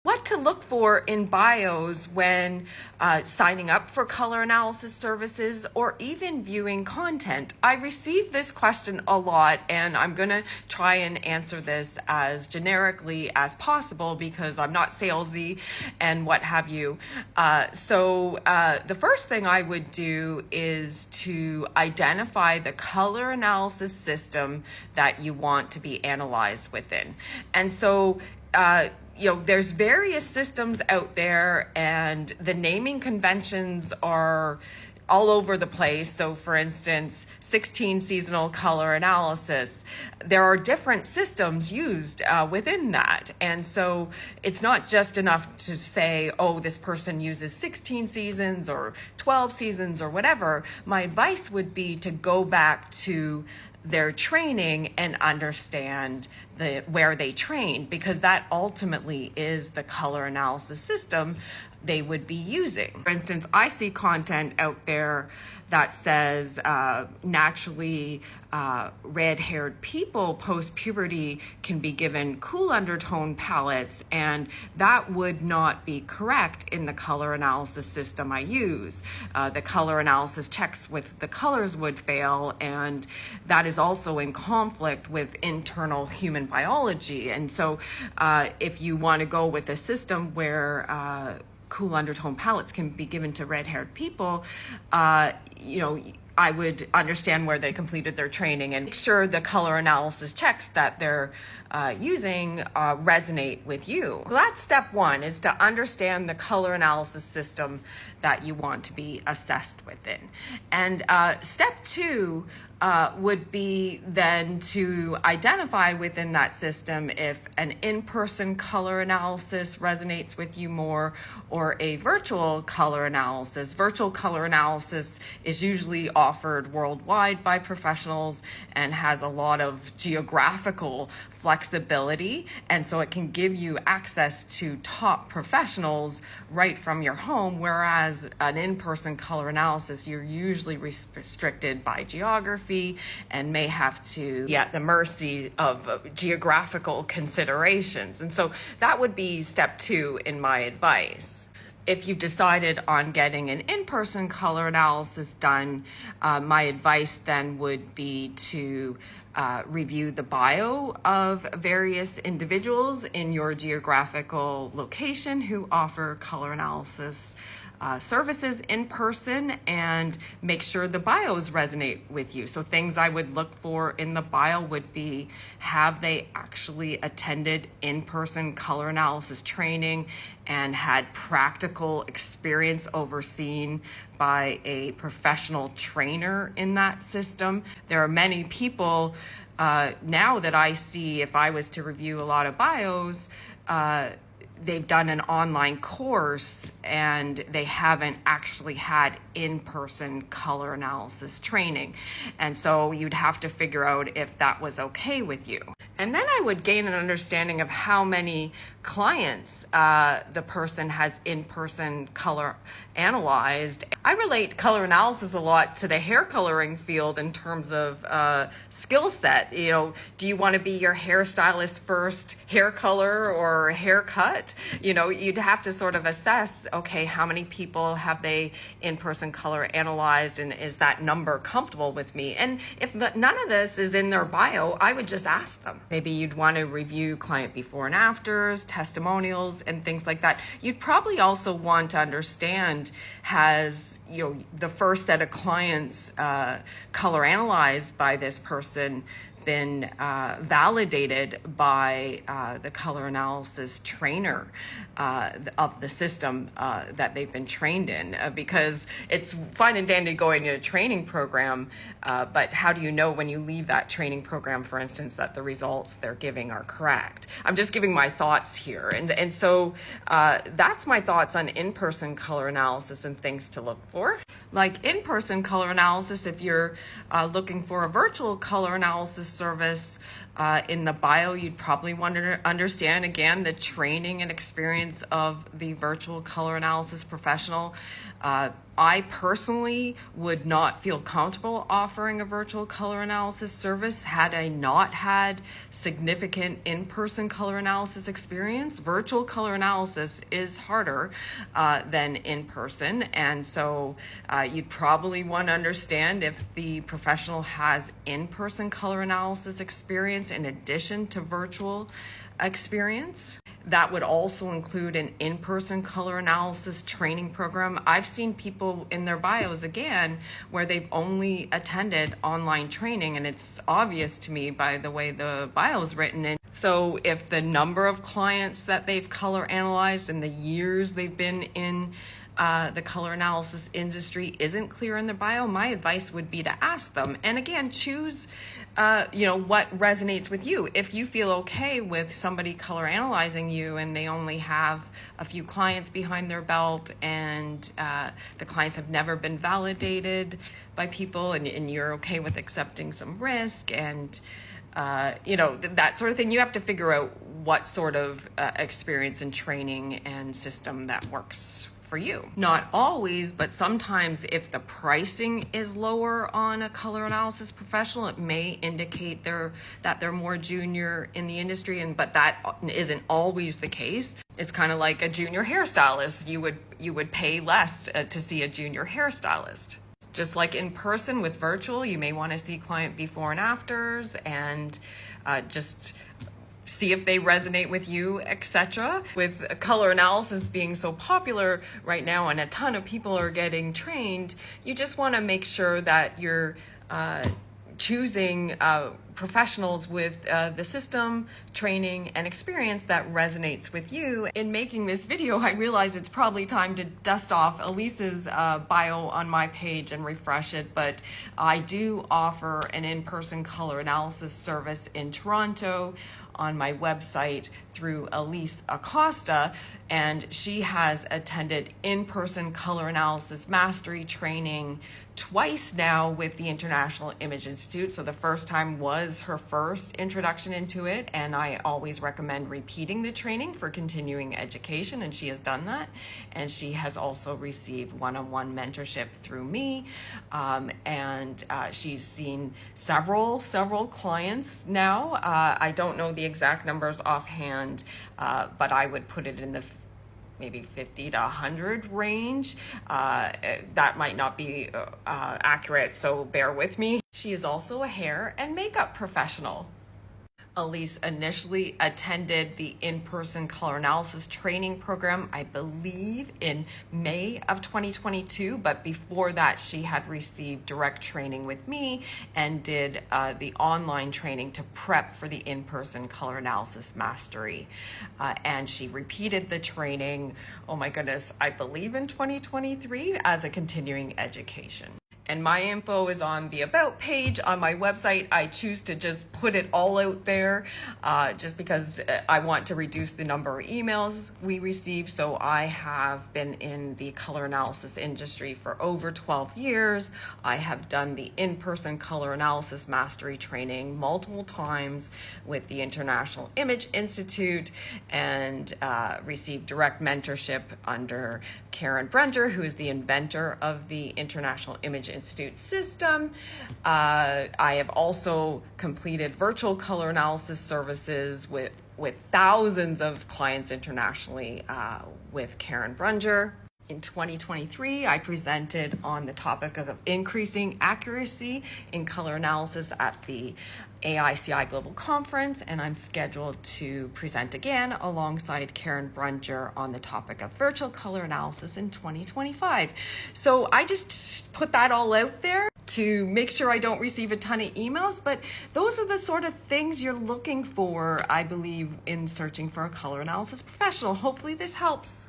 What to look for in bios when signing up for color analysis services or even viewing content. I receive this question a lot, and I'm going to try and answer this as generically as possible because I'm not salesy and what have you. So the first thing I would do is to identify the color analysis system that you want to be analyzed within. And so there's various systems out there, and the naming conventions are all over the place. So for instance, 16 seasonal color analysis, there are different systems used within that. And so it's not just enough to say, oh, this person uses 16 seasons or 12 seasons or whatever. My advice would be to go back to their training and understand where they trained, because that ultimately is the color analysis system they would be using. For instance, I see content out there that says naturally red-haired people post-puberty can be given cool undertone palettes, and that would not be correct in the color analysis system I use. The color analysis checks with the colors would fail, and that is also in conflict with internal human biology. And so if you want to go with a system where cool undertone palettes can be given to red-haired people, I would understand where they completed their training and make sure the color analysis checks that they're using resonate with you. So that's step one, is to understand the color analysis system that you want to be assessed within. And step two would be then to identify within that system if an in-person color analysis resonates with you more or a virtual color analysis. Virtual color analysis is usually offered worldwide by professionals and has a lot of geographical flexibility, and so it can give you access to top professionals right from your home, whereas an in-person color analysis, you're usually restricted by geography and may have to be at the mercy of geographical considerations. And so that would be step two in my advice. If you've decided on getting an in-person color analysis done, my advice then would be to review the bio of various individuals in your geographical location who offer color analysis services in person, and make sure the bios resonate with you. So things I would look for in the bio would be, have they actually attended in-person color analysis training and had practical experience overseen by a professional trainer in that system? There are many people now that I see, if I was to review a lot of bios, they've done an online course and they haven't actually had in-person color analysis training. And so you'd have to figure out if that was okay with you. And then I would gain an understanding of how many clients the person has in-person color analyzed. I relate color analysis a lot to the hair coloring field in terms of skill set. Do you want to be your hairstylist's first hair color or haircut? You'd have to sort of assess, okay, how many people have they in-person color analyzed, and is that number comfortable with me? And if none of this is in their bio, I would just ask them. Maybe you'd want to review client before and afters, testimonials, and things like that. You'd probably also want to understand, has the first set of clients color analyzed by this person been validated by the color analysis trainer of the system that they've been trained in, because it's fine and dandy going to a training program, but how do you know when you leave that training program, for instance, that the results they're giving are correct? I'm just giving my thoughts here, and so that's my thoughts on in-person color analysis and things to look for. Like in-person color analysis, if you're looking for a virtual color analysis service, In the bio, you'd probably want to understand, again, the training and experience of the virtual color analysis professional. I personally would not feel comfortable offering a virtual color analysis service had I not had significant in-person color analysis experience. Virtual color analysis is harder than in-person, and so you'd probably want to understand if the professional has in-person color analysis experience in addition to virtual experience. That would also include an in-person color analysis training program. I've seen people in their bios, again, where they've only attended online training, and it's obvious to me by the way the bio is written. And so if the number of clients that they've color analyzed and the years they've been in the color analysis industry isn't clear in their bio, my advice would be to ask them. And again, choose what resonates with you. If you feel okay with somebody color analyzing you and they only have a few clients behind their belt and the clients have never been validated by people, and you're okay with accepting some risk and that sort of thing, you have to figure out what sort of experience and training and system that works for you. Not always, but sometimes if the pricing is lower on a color analysis professional, it may indicate that they're more junior in the industry, but that isn't always the case. It's kind of like a junior hairstylist. You would pay less to see a junior hairstylist. Just like in person with virtual, you may want to see client before and afters and just see if they resonate with you, etc. With color analysis being so popular right now and a ton of people are getting trained, you just want to make sure that you're choosing professionals with the system, training, and experience that resonates with you. In making this video, I realize it's probably time to dust off Elise's bio on my page and refresh it, but I do offer an in-person color analysis service in Toronto on my website through Elise Acosta, and she has attended in-person color analysis mastery training twice now with the International Image Institute. So the first time was her first introduction into it, and I always recommend repeating the training for continuing education, and she has done that. And she has also received one-on-one mentorship through me, and she's seen several clients now. I don't know the exact numbers offhand, but I would put it in the maybe 50 to 100 range. That might not be accurate, so bear with me. She is also a hair and makeup professional. Elise initially attended the in-person color analysis training program, I believe in May of 2022, but before that she had received direct training with me and did the online training to prep for the in-person color analysis mastery. And she repeated the training, oh my goodness, I believe in 2023 as a continuing education. And my info is on the About page on my website. I choose to just put it all out there just because I want to reduce the number of emails we receive. So I have been in the color analysis industry for over 12 years. I have done the in-person color analysis mastery training multiple times with the International Image Institute and received direct mentorship under Karen Brunger, who is the inventor of the International Image Institute system. I have also completed virtual color analysis services with thousands of clients internationally with Karen Brunger. In 2023, I presented on the topic of increasing accuracy in color analysis at the AICI Global Conference, and I'm scheduled to present again alongside Karen Brunger on the topic of virtual color analysis in 2025. So I just put that all out there to make sure I don't receive a ton of emails, but those are the sort of things you're looking for, I believe, in searching for a color analysis professional. Hopefully this helps.